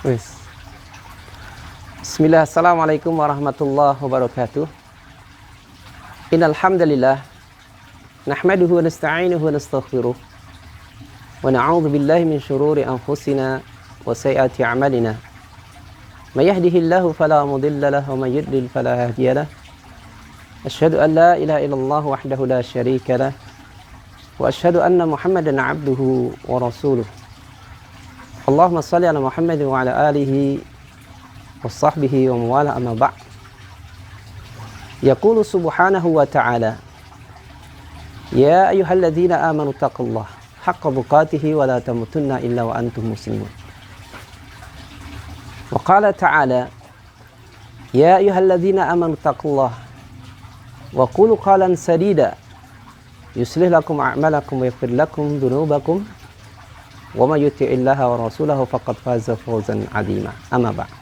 Wis. Bismillah, assalamualaikum warahmatullahi wabarakatuh. Innal hamdalillah nahmaduhu wa nasta'inuhu wa nastaghfiruh wa na'udzu billahi min shururi anfusina wa sayyiati a'malina. May yahdihillahu fala mudilla lahu wa may yudlil fala hadiya lahu. Asyhadu an la ilaha illallah wahdahu la syarika lahu wa asyhadu anna Muhammadan 'abduhu wa rasuluh. Allahumma shalli ala Muhammad wa ala alihi wa sahbihi wa mawala amma ba'd. Yaqulu subhanahu wa ta'ala, ya ayyuhalladzina amanu taqullaha haqqa tuqatih wa la tamutunna illa wa antum muslimun. Wa qala ta'ala, ya ayyuhalladzina amanu taqullaha wa qulu qalan sadida yuslih lakum a'malakum wa yaghfir lakum dhunubakum wa may yuti'illaha wa rasulahu faqad faza fawzan 'azima. Amma ba'd.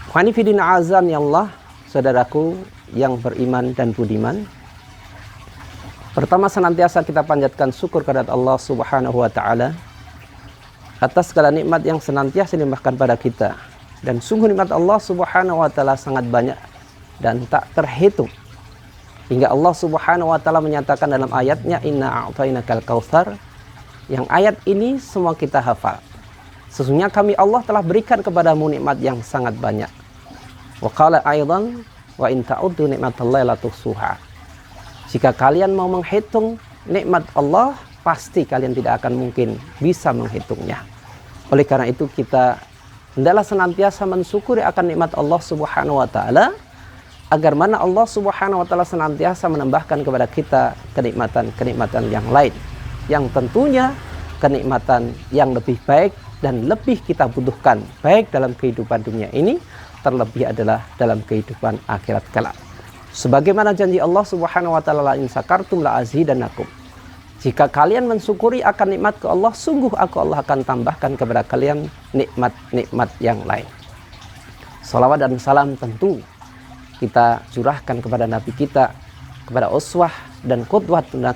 Khani fi din azan ya Allah, saudaraku yang beriman dan budiman. Pertama, senantiasa kita panjatkan syukur kepada Allah Subhanahu wa taala atas segala nikmat yang senantiasa dilimpahkan pada kita. Dan sungguh nikmat Allah Subhanahu wa taala sangat banyak dan tak terhitung. Hingga Allah Subhanahu wa taala menyatakan dalam ayatnya, inna a'tainakal kautsar. Yang ayat ini semua kita hafal. Sesungguhnya kami Allah telah berikan kepadamu nikmat yang sangat banyak. Wa qala aidan wa in ta'uddu nikmatallahi la tuhsuha. Jika kalian mau menghitung nikmat Allah, pasti kalian tidak akan mungkin bisa menghitungnya. Oleh karena itu kita hendaklah senantiasa mensyukuri akan nikmat Allah Subhanahu wa taala, agar mana Allah Subhanahu wa taala senantiasa menambahkan kepada kita kenikmatan-kenikmatan yang lain, yang tentunya kenikmatan yang lebih baik dan lebih kita butuhkan, baik dalam kehidupan dunia ini, terlebih adalah dalam kehidupan akhirat kelak. Sebagaimana janji Allah Subhanahu wa taala, la in sakartum la azidannakum. Jika kalian mensyukuri akan nikmat ke Allah, sungguh aku Allah akan tambahkan kepada kalian nikmat-nikmat yang lain. Salawat dan salam tentu kita curahkan kepada Nabi kita, kepada uswah dan qudwatun,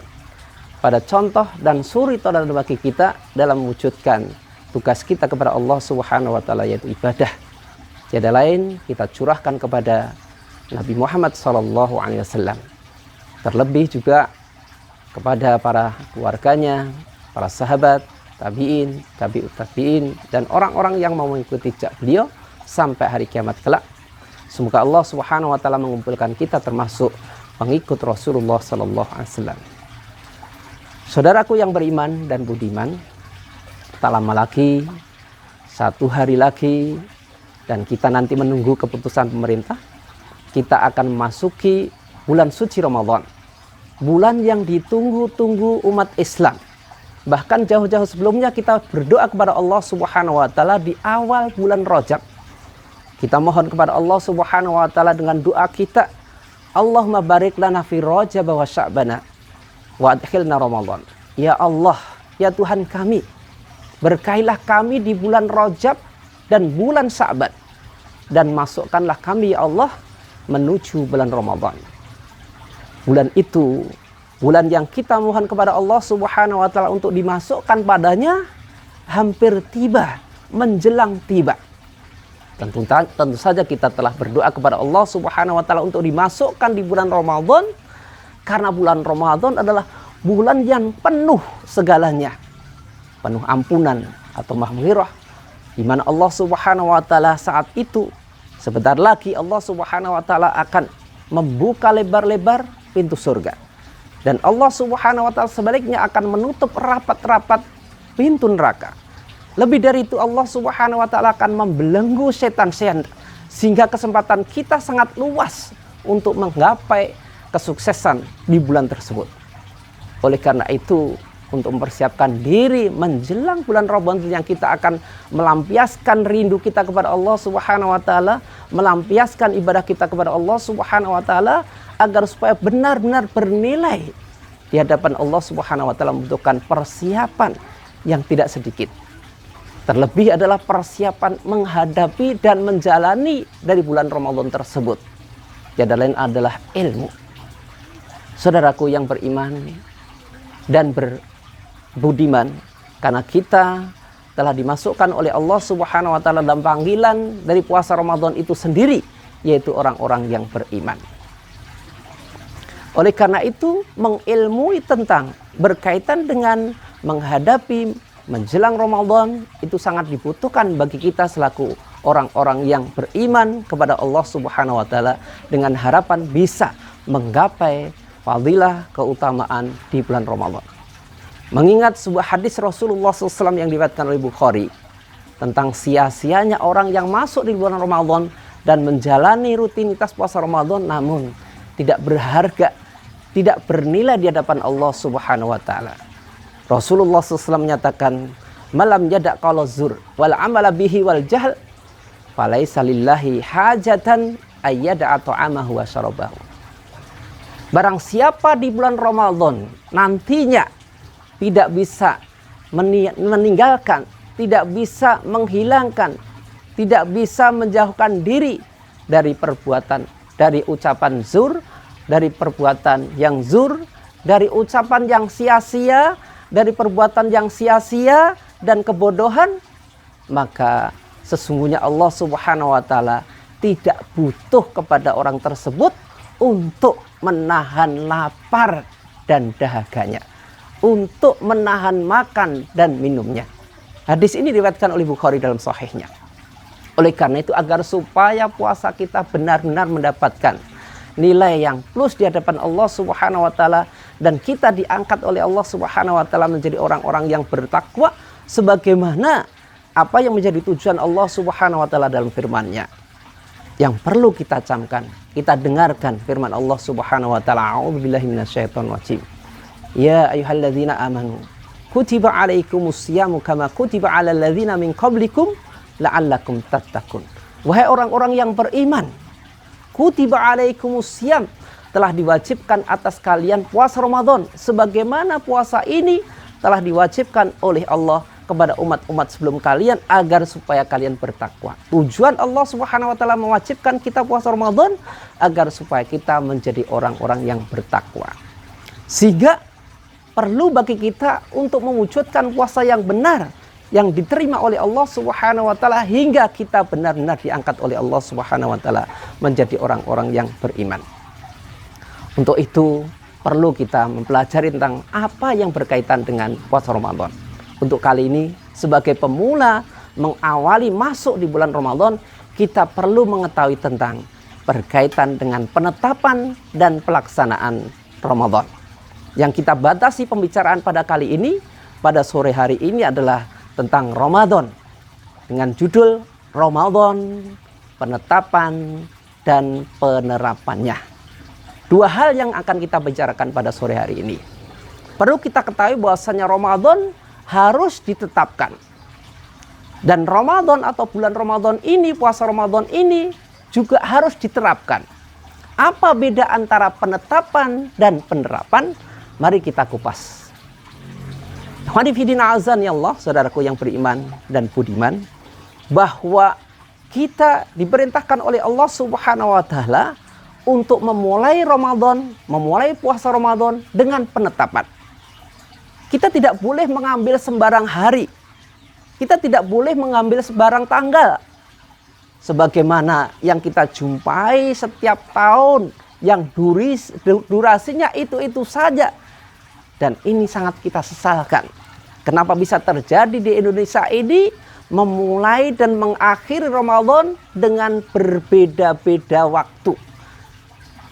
pada contoh dan suri teladan bagi kita dalam mewujudkan tugas kita kepada Allah Subhanahu wa taala, yaitu ibadah. Tiada lain kita curahkan kepada Nabi Muhammad sallallahu alaihi wasallam. Terlebih juga kepada para keluarganya, para sahabat, tabi'in, tabi'ut tabi'in, dan orang-orang yang mau mengikuti jejak beliau sampai hari kiamat kelak. Semoga Allah Subhanahu wa taala mengumpulkan kita termasuk pengikut Rasulullah sallallahu alaihi wasallam. Saudaraku yang beriman dan budiman, tak lama lagi, 1 hari lagi, dan kita nanti menunggu keputusan pemerintah, kita akan memasuki bulan suci Ramadan. Bulan yang ditunggu-tunggu umat Islam. Bahkan jauh-jauh sebelumnya kita berdoa kepada Allah Subhanahu wa taala di awal bulan Rajab. Kita mohon kepada Allah Subhanahu wa taala dengan doa kita, Allahumma barik lana fi Rajab wa Sya'bana wa adkhilna Ramadan. Ya Allah, ya Tuhan kami, berkailah kami di bulan Rajab dan bulan Sya'ban, dan masukkanlah kami ya Allah menuju bulan Ramadan. Bulan itu bulan yang kita mohon kepada Allah Subhanahu wa taala untuk dimasukkan padanya hampir tiba, menjelang tiba. Tentu saja kita telah berdoa kepada Allah Subhanahu wa taala untuk dimasukkan di bulan Ramadan, karena bulan Ramadan adalah bulan yang penuh segalanya, penuh ampunan atau maghfirah, di mana Allah Subhanahu wa taala saat itu sebentar lagi Allah Subhanahu wa taala akan membuka lebar-lebar pintu surga, dan Allah Subhanahu wa taala sebaliknya akan menutup rapat-rapat pintu neraka. Lebih dari itu, Allah Subhanahu wa taala akan membelenggu setan-setan, sehingga kesempatan kita sangat luas untuk menggapai kesuksesan di bulan tersebut. Oleh karena itu, untuk mempersiapkan diri menjelang bulan Ramadan yang kita akan melampiaskan rindu kita kepada Allah Subhanahu wa taala, melampiaskan ibadah kita kepada Allah Subhanahu wa taala, agar supaya benar-benar bernilai di hadapan Allah Subhanahu wa taala, membutuhkan persiapan yang tidak sedikit. Terlebih adalah persiapan menghadapi dan menjalani dari bulan Ramadan tersebut. Tiada lain adalah ilmu. Saudaraku yang beriman dan berbudiman, karena kita telah dimasukkan oleh Allah Subhanahu wa taala dalam panggilan dari puasa Ramadan itu sendiri, yaitu orang-orang yang beriman. Oleh karena itu, mengilmui tentang berkaitan dengan menghadapi menjelang Ramadan itu sangat dibutuhkan bagi kita selaku orang-orang yang beriman kepada Allah Subhanahu wa taala, dengan harapan bisa menggapai fadilah keutamaan di bulan Ramadan. Mengingat sebuah hadis Rasulullah SAW yang diriwayatkan oleh Bukhari tentang sia-sianya orang yang masuk di bulan Ramadan dan menjalani rutinitas puasa Ramadan namun tidak berharga, tidak bernilai di hadapan Allah Subhanahu wa taala. Rasulullah SAW menyatakan, "Malam yadak qala zur wal amala bihi wal jahl, falaisa lillahi hajatan ayyada'a ta'amahu wa syarabahu." Barang siapa di bulan Ramadan nantinya tidak bisa meninggalkan, tidak bisa menghilangkan, tidak bisa menjauhkan diri dari perbuatan, dari ucapan zur, dari perbuatan yang zur, dari ucapan yang sia-sia, dari perbuatan yang sia-sia dan kebodohan, maka sesungguhnya Allah Subhanahu wa taala tidak butuh kepada orang tersebut untuk menahan lapar dan dahaganya, untuk menahan makan dan minumnya. Hadis ini diriwayatkan oleh Bukhari dalam sahihnya. Oleh karena itu, agar supaya puasa kita benar-benar mendapatkan nilai yang plus di hadapan Allah Subhanahu wa taala dan kita diangkat oleh Allah Subhanahu wa taala menjadi orang-orang yang bertakwa sebagaimana apa yang menjadi tujuan Allah Subhanahu wa taala dalam firman-Nya. Yang perlu kita camkan, kita dengarkan firman Allah Subhanahu wa taala. A'udzubillahi minasyaitonir rajim. Ya ayyuhalladzina amanu kutiba alaikumusyamu kama kutiba alal ladzina min qablikum la'allakum tattaqun. Wahai orang-orang yang beriman, kutiba alaikumussyam, telah diwajibkan atas kalian puasa Ramadan sebagaimana puasa ini telah diwajibkan oleh Allah kepada umat-umat sebelum kalian agar supaya kalian bertakwa. Tujuan Allah Subhanahu wa taala mewajibkan kita puasa Ramadan agar supaya kita menjadi orang-orang yang bertakwa. Sehingga perlu bagi kita untuk mewujudkan puasa yang benar, yang diterima oleh Allah Subhanahu wa taala hingga kita benar-benar diangkat oleh Allah Subhanahu wa taala menjadi orang-orang yang beriman. Untuk itu perlu kita mempelajari tentang apa yang berkaitan dengan puasa Ramadan. Untuk kali ini sebagai pemula mengawali masuk di bulan Ramadan, kita perlu mengetahui tentang berkaitan dengan penetapan dan pelaksanaan Ramadan. Yang kita batasi pembicaraan pada kali ini, pada sore hari ini adalah tentang Ramadan dengan judul Ramadan, penetapan dan penerapannya. Dua hal yang akan kita bicarakan pada sore hari ini. Perlu kita ketahui bahwasanya Ramadan harus ditetapkan. Dan Ramadan atau bulan Ramadan ini, puasa Ramadan ini juga harus diterapkan. Apa beda antara penetapan dan penerapan? Mari kita kupas. Hadirin azan ya Allah, saudaraku yang beriman dan budiman, bahwa kita diperintahkan oleh Allah Subhanahu wa taala untuk memulai Ramadan, memulai puasa Ramadan dengan penetapan. Kita tidak boleh mengambil sembarang hari. Kita tidak boleh mengambil sembarang tanggal. Sebagaimana yang kita jumpai setiap tahun, yang durasinya itu-itu saja. Dan ini sangat kita sesalkan. Kenapa bisa terjadi di Indonesia ini memulai dan mengakhiri Ramadan dengan berbeda-beda waktu.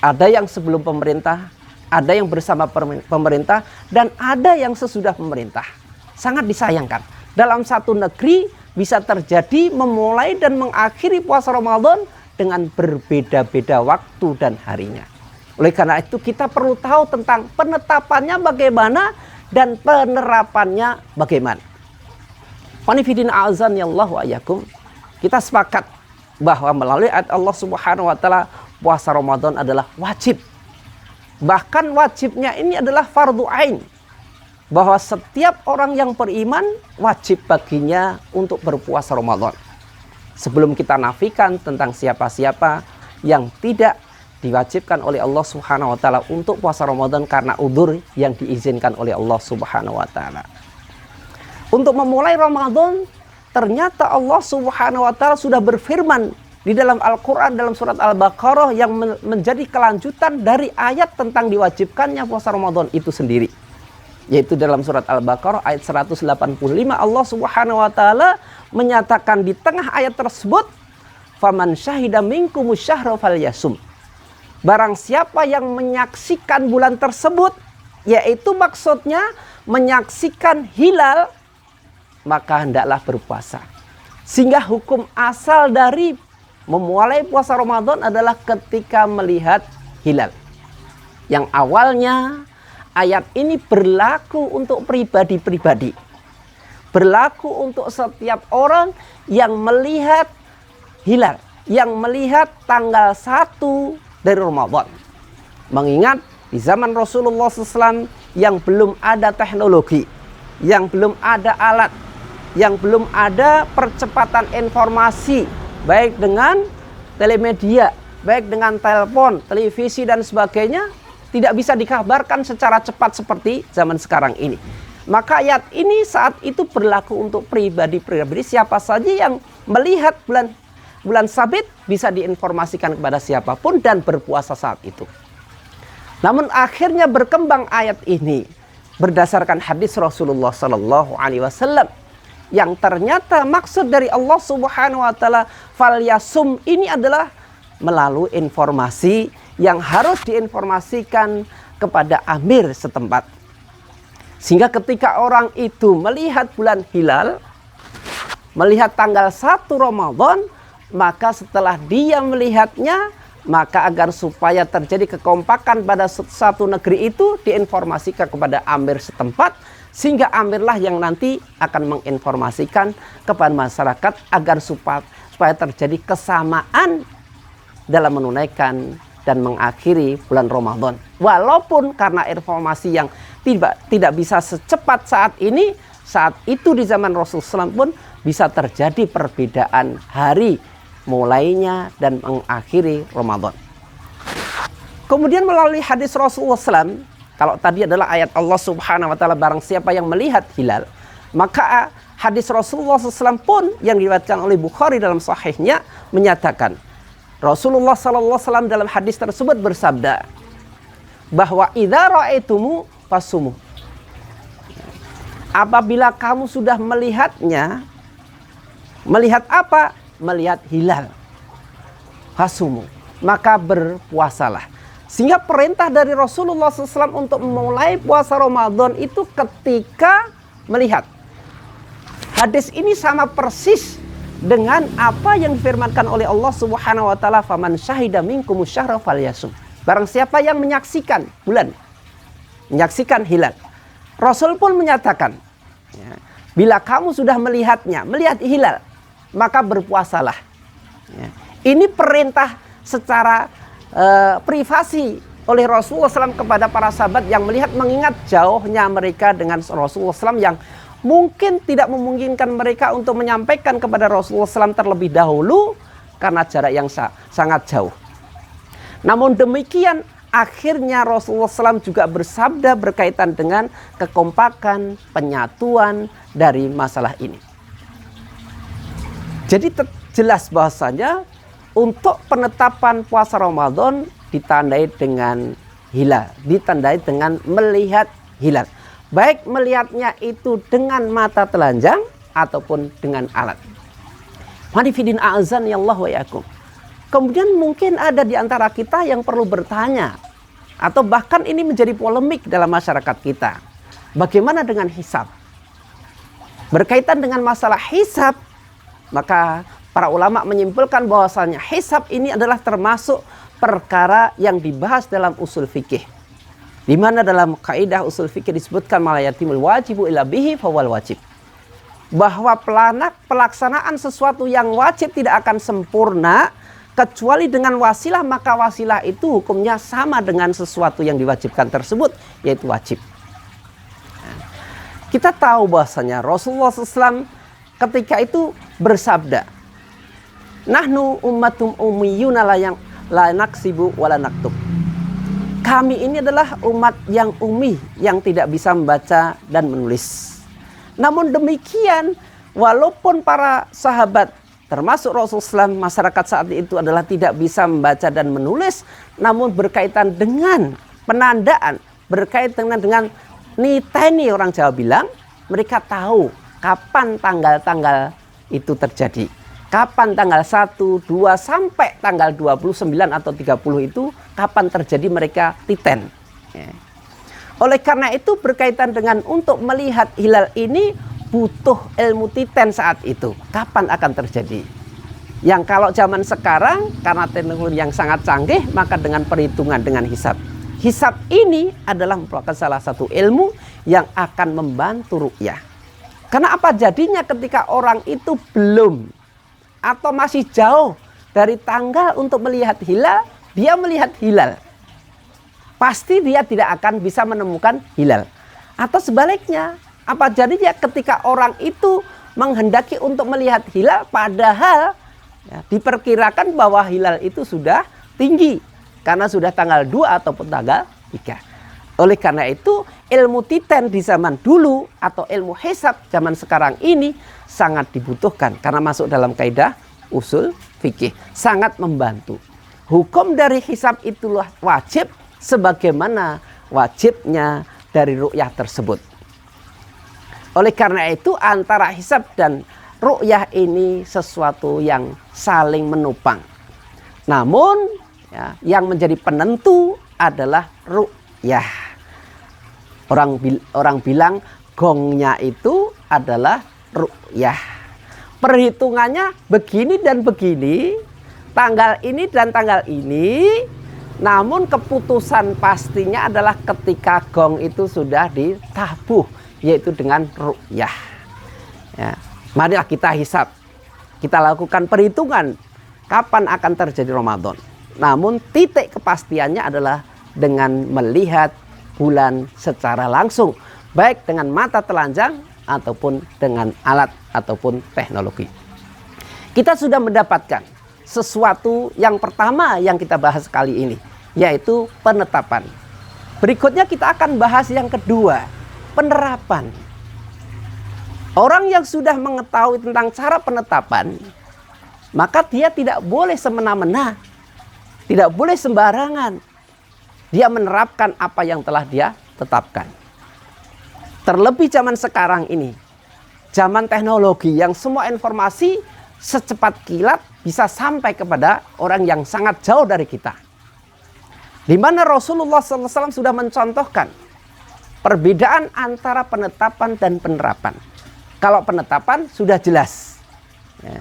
Ada yang sebelum pemerintah, ada yang bersama pemerintah, dan ada yang sesudah pemerintah. Sangat disayangkan. Dalam satu negeri bisa terjadi memulai dan mengakhiri puasa Ramadan dengan berbeda-beda waktu dan harinya. Oleh karena itu kita perlu tahu tentang penetapannya bagaimana dan penerapannya bagaimana. Qanifidin azan ya Allah wa ayakum. Kita sepakat bahwa melalui ayat Allah Subhanahu wa taala puasa Ramadan adalah wajib. Bahkan wajibnya ini adalah fardhu ain. Bahwa setiap orang yang beriman wajib baginya untuk berpuasa Ramadan. Sebelum kita nafikan tentang siapa-siapa yang tidak diwajibkan oleh Allah Subhanahu wa taala untuk puasa Ramadan karena udzur yang diizinkan oleh Allah Subhanahu wa taala. Untuk memulai Ramadan ternyata Allah Subhanahu wa taala sudah berfirman di dalam Al-Quran dalam surat Al-Baqarah yang menjadi kelanjutan dari ayat tentang diwajibkannya puasa Ramadan itu sendiri. Yaitu dalam surat Al-Baqarah ayat 185 Allah Subhanahu wa taala menyatakan di tengah ayat tersebut, faman syahida minkumus syahra falyasum. Barang siapa yang menyaksikan bulan tersebut, yaitu maksudnya menyaksikan hilal, maka hendaklah berpuasa. Sehingga hukum asal dari memulai puasa Ramadan adalah ketika melihat hilal. Yang awalnya ayat ini berlaku untuk pribadi-pribadi. Berlaku untuk setiap orang yang melihat hilal. Yang melihat tanggal 1 dari Ramadan. Mengingat di zaman Rasulullah SAW yang belum ada teknologi. Yang belum ada alat. Yang belum ada percepatan informasi. Baik dengan telemedia, baik dengan telepon, televisi dan sebagainya, tidak bisa dikabarkan secara cepat seperti zaman sekarang ini. Maka ayat ini saat itu berlaku untuk pribadi-pribadi. Siapa saja yang melihat bulan sabit bisa diinformasikan kepada siapapun dan berpuasa saat itu. Namun akhirnya berkembang ayat ini berdasarkan hadis Rasulullah SAW. Yang ternyata maksud dari Allah Subhanahu wa taala falyasum ini adalah melalui informasi yang harus diinformasikan kepada amir setempat. Sehingga ketika orang itu melihat bulan hilal, melihat tanggal 1 Ramadan, maka setelah dia melihatnya, maka agar supaya terjadi kekompakan pada satu negeri itu diinformasikan kepada amir setempat. Sehingga amirlah yang nanti akan menginformasikan kepada masyarakat agar supaya terjadi kesamaan dalam menunaikan dan mengakhiri bulan Ramadan. Walaupun karena informasi yang tidak bisa secepat saat ini, saat itu di zaman Rasulullah SAW pun bisa terjadi perbedaan hari mulainya dan mengakhiri Ramadan. Kemudian melalui hadis Rasulullah SAW, kalau tadi adalah ayat Allah Subhanahu wa taala barang siapa yang melihat hilal, maka hadis Rasulullah SAW pun yang diriwayatkan oleh Bukhari dalam sahihnya menyatakan Rasulullah SAW dalam hadis tersebut bersabda bahwa idza ra'aitumu fasumu. Apabila kamu sudah melihatnya, melihat apa? Melihat hilal. Fasumu, maka berpuasalah. Sehingga perintah dari Rasulullah SAW untuk memulai puasa Ramadan itu ketika melihat. Hadis ini sama persis dengan apa yang difirmankan oleh Allah Subhanahu wa taala, faman syahida minkumus syahra falyasum. Barang siapa yang menyaksikan bulan, menyaksikan hilal. Rasul pun menyatakan, ya, bila kamu sudah melihatnya, melihat hilal, maka berpuasalah. Ya. Ini perintah secara privasi oleh Rasulullah SAW kepada para sahabat yang melihat, mengingat jauhnya mereka dengan Rasulullah SAW yang mungkin tidak memungkinkan mereka untuk menyampaikan kepada Rasulullah SAW terlebih dahulu karena jarak yang sangat jauh. Namun demikian akhirnya Rasulullah SAW juga bersabda berkaitan dengan kekompakan, penyatuan dari masalah ini. Jadi jelas bahasanya untuk penetapan puasa Ramadan ditandai dengan hilal, ditandai dengan melihat hilal. Baik melihatnya itu dengan mata telanjang ataupun dengan alat. Manifidin a'azan ya Allah wa yakum. Kemudian mungkin ada di antara kita yang perlu bertanya, atau bahkan ini menjadi polemik dalam masyarakat kita. Bagaimana dengan hisab? Berkaitan dengan masalah hisab, maka para ulama menyimpulkan bahwasanya hisab ini adalah termasuk perkara yang dibahas dalam usul fikih. Di mana dalam kaidah usul fikih disebutkan malayatimul wajibu illa bihi fawal wajib. Bahwa pelaksanaan sesuatu yang wajib tidak akan sempurna kecuali dengan wasilah, maka wasilah itu hukumnya sama dengan sesuatu yang diwajibkan tersebut, yaitu wajib. Kita tahu bahwasanya Rasulullah SAW ketika itu bersabda, nahnu ummatum ummiyuna la naksibu wala naktub. Kami ini adalah umat yang ummi, yang tidak bisa membaca dan menulis. Namun demikian, walaupun para sahabat termasuk Rasulullah SAW, masyarakat saat itu adalah tidak bisa membaca dan menulis, namun berkaitan dengan penandaan, berkaitan dengan niteni orang Jawa bilang, mereka tahu kapan tanggal-tanggal itu terjadi. Kapan tanggal 1, 2 sampai tanggal 29 atau 30 itu kapan terjadi mereka titen. Ya. Oleh karena itu berkaitan dengan untuk melihat hilal ini butuh ilmu titen saat itu. Kapan akan terjadi? Yang kalau zaman sekarang karena teknologi yang sangat canggih, maka dengan perhitungan, dengan hisab. Hisab ini adalah merupakan salah satu ilmu yang akan membantu ru'yah. Karena apa jadinya ketika orang itu belum atau masih jauh dari tanggal untuk melihat hilal, dia melihat hilal. Pasti dia tidak akan bisa menemukan hilal. Atau sebaliknya, apa jadinya ketika orang itu menghendaki untuk melihat hilal padahal ya, diperkirakan bahwa hilal itu sudah tinggi karena sudah tanggal 2 ataupun tanggal 3. Oleh karena itu ilmu titen di zaman dulu atau ilmu hisab zaman sekarang ini sangat dibutuhkan karena masuk dalam kaidah usul fikih, sangat membantu. Hukum dari hisab itulah wajib sebagaimana wajibnya dari ru'yah tersebut. Oleh karena itu antara hisab dan ru'yah ini sesuatu yang saling menopang. Namun ya, yang menjadi penentu adalah ru'yah. Orang bilang gongnya itu adalah ru'yah. Perhitungannya begini dan begini, tanggal ini dan tanggal ini. Namun keputusan pastinya adalah ketika gong itu sudah ditabuh, yaitu dengan ru'yah. Ya. Marilah kita hisab, kita lakukan perhitungan kapan akan terjadi Ramadan. Namun titik kepastiannya adalah dengan melihat bulan secara langsung, baik dengan mata telanjang ataupun dengan alat ataupun teknologi. Kita sudah mendapatkan sesuatu yang pertama yang kita bahas kali ini, yaitu penetapan. Berikutnya kita akan bahas yang kedua, penerapan. Orang yang sudah mengetahui tentang cara penetapan, maka dia tidak boleh semena-mena, tidak boleh sembarangan. Dia menerapkan apa yang telah dia tetapkan. Terlebih zaman sekarang ini, zaman teknologi yang semua informasi secepat kilat bisa sampai kepada orang yang sangat jauh dari kita. Di mana Rasulullah SAW sudah mencontohkan perbedaan antara penetapan dan penerapan. Kalau penetapan sudah jelas, ya.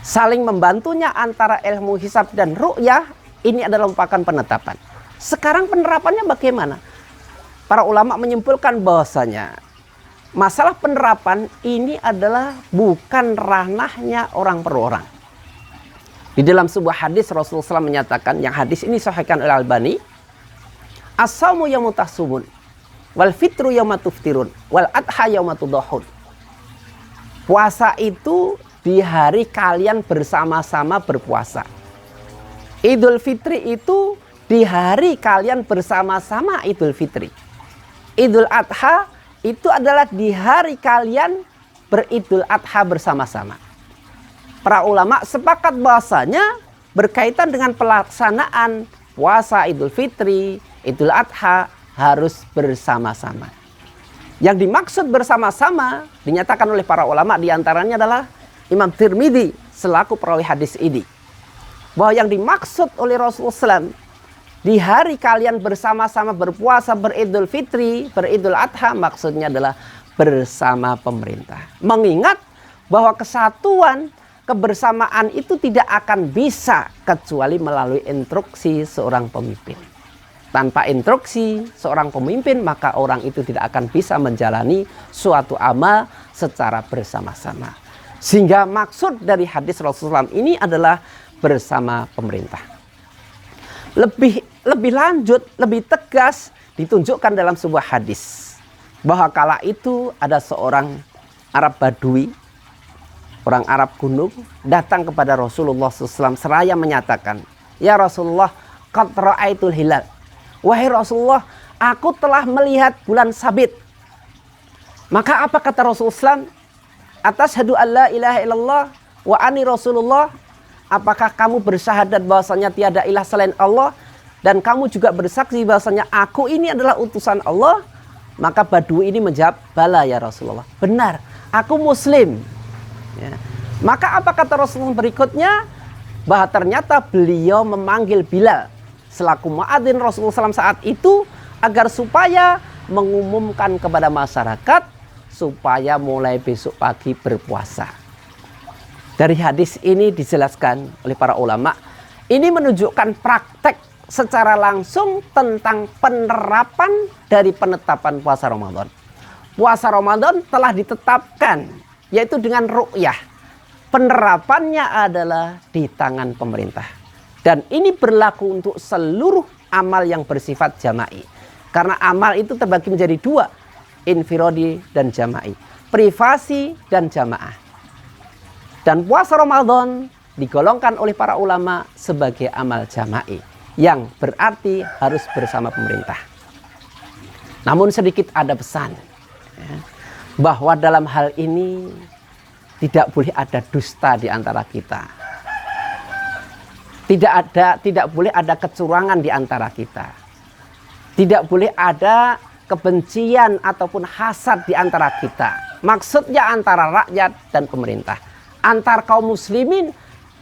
Saling membantunya antara ilmu hisab dan ru'yah, ini adalah merupakan penetapan. Sekarang penerapannya bagaimana? Para ulama menyimpulkan bahwasanya masalah penerapan ini adalah bukan ranahnya orang per orang. Di dalam sebuah hadis Rasulullah SAW menyatakan, yang hadis ini disahihkan oleh Albani, as-saumu yaumu tahsumun, wal fitru yauma tuftirun, wal adha yauma tudahun. Puasa itu di hari kalian bersama-sama berpuasa. Idul Fitri itu di hari kalian bersama-sama Idul Fitri. Idul Adha itu adalah di hari kalian beridul Adha bersama-sama. Para ulama sepakat bahasanya berkaitan dengan pelaksanaan puasa Idul Fitri, Idul Adha harus bersama-sama. Yang dimaksud bersama-sama dinyatakan oleh para ulama diantaranya adalah Imam Tirmidzi selaku perawi hadis ini, bahwa yang dimaksud oleh Rasulullah SAW di hari kalian bersama-sama berpuasa beridul fitri, beridul adha, maksudnya adalah bersama pemerintah. Mengingat bahwa kesatuan, kebersamaan itu tidak akan bisa kecuali melalui instruksi seorang pemimpin. Tanpa instruksi seorang pemimpin, maka orang itu tidak akan bisa menjalani suatu amal secara bersama-sama. Sehingga maksud dari hadis Rasulullah SAW ini adalah bersama pemerintah. Lebih lanjut, lebih tegas ditunjukkan dalam sebuah hadis bahwa kala itu ada seorang Arab Badui, orang Arab gunung, datang kepada Rasulullah SAW seraya menyatakan, "Ya Rasulullah, qad ra'aitul hilal." Wahai Rasulullah, aku telah melihat bulan sabit. Maka apa kata Rasulullah SAW? Atashhadu alla ilaha illallah wa anni rasulullah? Apakah kamu bersyahadat bahwasanya tiada ilah selain Allah dan kamu juga bersaksi bahwasanya aku ini adalah utusan Allah? Maka Badui ini menjawab, bala ya Rasulullah, benar, aku muslim. Ya. Maka apa kata Rasulullah berikutnya? Bahwa ternyata beliau memanggil Bilal selaku muadzin Rasulullah SAW saat itu agar supaya mengumumkan kepada masyarakat supaya mulai besok pagi berpuasa. Dari hadis ini dijelaskan oleh para ulama, ini menunjukkan praktek secara langsung tentang penerapan dari penetapan puasa Ramadan. Puasa Ramadan telah ditetapkan, yaitu dengan ru'yah. Penerapannya adalah di tangan pemerintah. Dan ini berlaku untuk seluruh amal yang bersifat jama'i. Karena amal itu terbagi menjadi dua, infiradi dan jama'i, privasi dan jamaah. Dan puasa Ramadan digolongkan oleh para ulama sebagai amal jama'i, yang berarti harus bersama pemerintah. Namun sedikit ada pesan, ya, bahwa dalam hal ini tidak boleh ada dusta di antara kita. Tidak boleh ada kecurangan di antara kita. Tidak boleh ada kebencian ataupun hasad di antara kita. Maksudnya antara rakyat dan pemerintah, antar kaum muslimin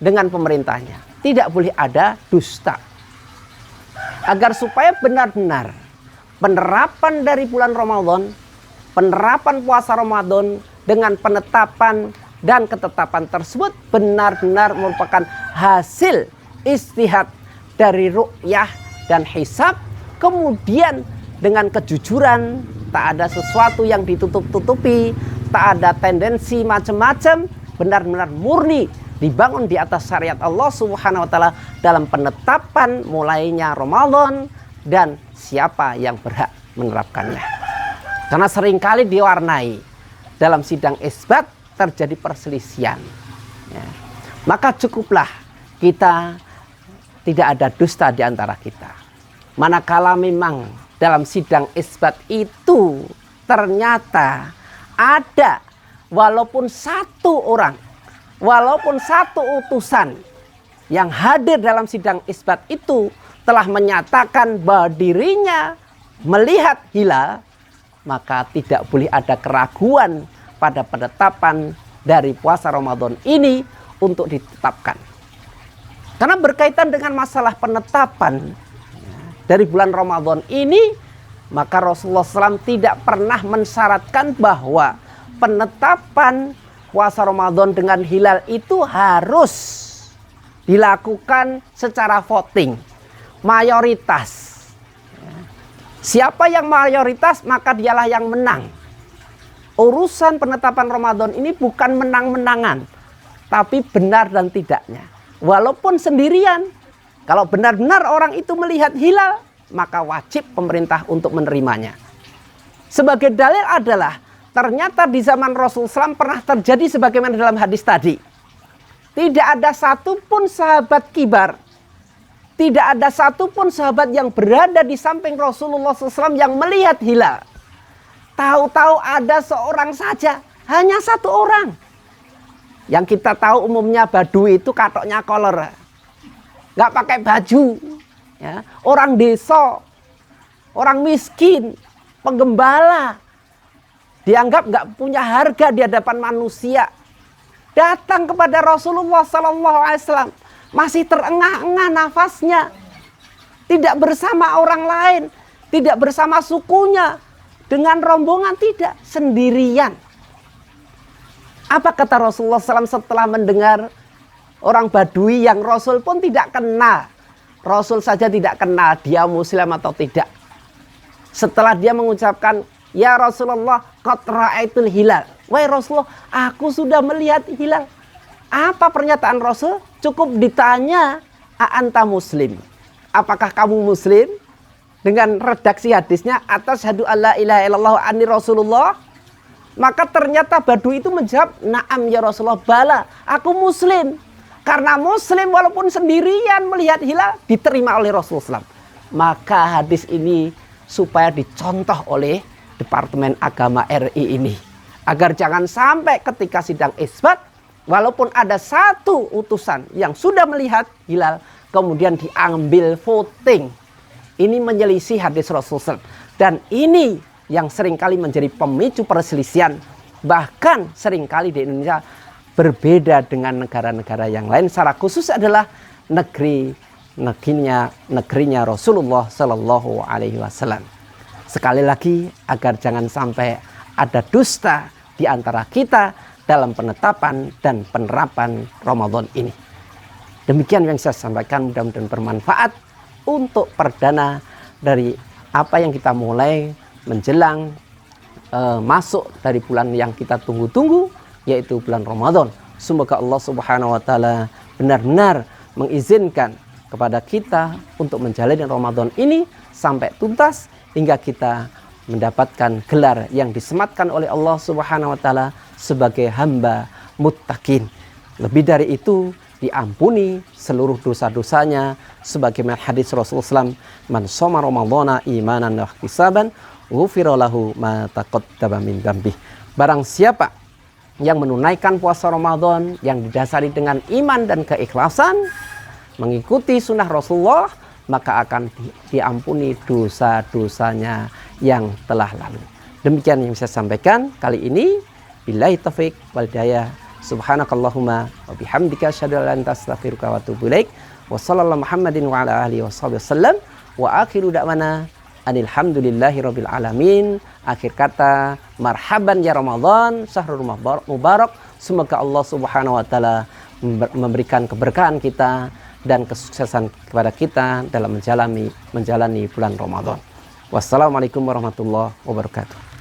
dengan pemerintahnya. Tidak boleh ada dusta. Agar supaya benar-benar penerapan dari bulan Ramadan, penerapan puasa Ramadan dengan penetapan dan ketetapan tersebut benar-benar merupakan hasil istihad dari ru'yah dan hisab. Kemudian dengan kejujuran, tak ada sesuatu yang ditutup-tutupi, tak ada tendensi macam-macam, benar-benar murni dibangun di atas syariat Allah Subhanahu wa taala dalam penetapan mulainya Ramadan dan siapa yang berhak menerapkannya. Karena seringkali diwarnai dalam sidang isbat terjadi perselisihan. Ya. Maka cukuplah kita tidak ada dusta di antara kita. Manakala memang dalam sidang isbat itu ternyata ada walaupun satu orang, walaupun satu utusan yang hadir dalam sidang isbat itu telah menyatakan bahwa dirinya melihat hilal, maka tidak boleh ada keraguan pada penetapan dari puasa Ramadan ini untuk ditetapkan. Karena berkaitan dengan masalah penetapan dari bulan Ramadan ini, maka Rasulullah SAW tidak pernah mensyaratkan bahwa penetapan puasa Ramadan dengan hilal itu harus dilakukan secara voting, mayoritas. Siapa yang mayoritas maka dialah yang menang. Urusan penetapan Ramadan ini bukan menang-menangan, tapi benar dan tidaknya. Walaupun sendirian, kalau benar-benar orang itu melihat hilal, maka wajib pemerintah untuk menerimanya. Sebagai dalil adalah ternyata di zaman Rasulullah SAW pernah terjadi sebagaimana dalam hadis tadi. Tidak ada satupun sahabat kibar, tidak ada satupun sahabat yang berada di samping Rasulullah SAW yang melihat hilal. Tahu-tahu ada seorang saja, hanya satu orang. Yang kita tahu umumnya Badui itu katoknya kolor, nggak pakai baju. Ya. Orang desa, orang miskin, penggembala, dianggap nggak punya harga di hadapan manusia. Datang kepada Rasulullah SAW, masih terengah-engah nafasnya, tidak bersama orang lain, tidak bersama sukunya, dengan rombongan, tidak, sendirian. Apa kata Rasulullah SAW setelah mendengar orang Badui yang Rasul pun tidak kenal? Rasul saja tidak kenal dia muslim atau tidak. Setelah dia mengucapkan, ya Rasulullah, qad ra'aitul hilal. Wahai Rasulullah, aku sudah melihat hilal. Apa pernyataan Rasul? Cukup ditanya, a'anta muslim? Apakah kamu muslim? Dengan redaksi hadisnya, atashhadu alla ilaha illallah anni rasulullah. Maka ternyata Badui itu menjawab, na'am ya Rasulullah, bala, aku muslim. Karena muslim walaupun sendirian melihat hilal, diterima oleh Rasulullah SAW. Maka hadis ini supaya dicontoh oleh Departemen Agama RI ini, Agar jangan sampai ketika sidang isbat, walaupun ada satu utusan yang sudah melihat hilal, kemudian diambil voting. Ini menyelisih hadis Rasulullah. Dan ini yang seringkali menjadi pemicu perselisihan. Bahkan seringkali di Indonesia berbeda dengan negara-negara yang lain. Secara khusus adalah negerinya Rasulullah Sallallahu Alaihi Wasallam. Sekali lagi, agar jangan sampai ada dusta di antara kita dalam penetapan dan penerapan Ramadan ini. Demikian yang saya sampaikan, mudah-mudahan bermanfaat untuk perdana dari apa yang kita mulai menjelang masuk dari bulan yang kita tunggu-tunggu, yaitu bulan Ramadan. Semoga Allah Subhanahu wa taala benar-benar mengizinkan kepada kita untuk menjalani Ramadan ini sampai tuntas hingga kita mendapatkan gelar yang disematkan oleh Allah Subhanahu wa taala sebagai hamba muttaqin. Lebih dari itu, diampuni seluruh dosa-dosanya sebagaimana hadis Rasulullah SAW, man shoma ramadhana imanan wa ihtisaban ghufira lahu ma taqaddama min dzambih. Barang siapa yang menunaikan puasa Ramadan yang didasari dengan iman dan keikhlasan, mengikuti sunnah Rasulullah, maka akan diampuni dosa-dosanya yang telah lalu. Demikian yang saya sampaikan kali ini. Billahi taufik wal hidayah. Subhanakallahumma wa bihamdika asyhadu an la ilaha illa anta astaghfiruka wa atubu ilaik. Wa sallallahu Muhammadin wa ala alihi wasallam. Wa akhiru da'wana alhamdulillahirabbil alamin. Akhir kata, marhaban ya Ramadan, syahrul mubarak. Semoga Allah Subhanahu wa taala memberikan keberkahan kita dan kesuksesan kepada kita dalam menjalani bulan Ramadan. Wassalamualaikum warahmatullahi wabarakatuh.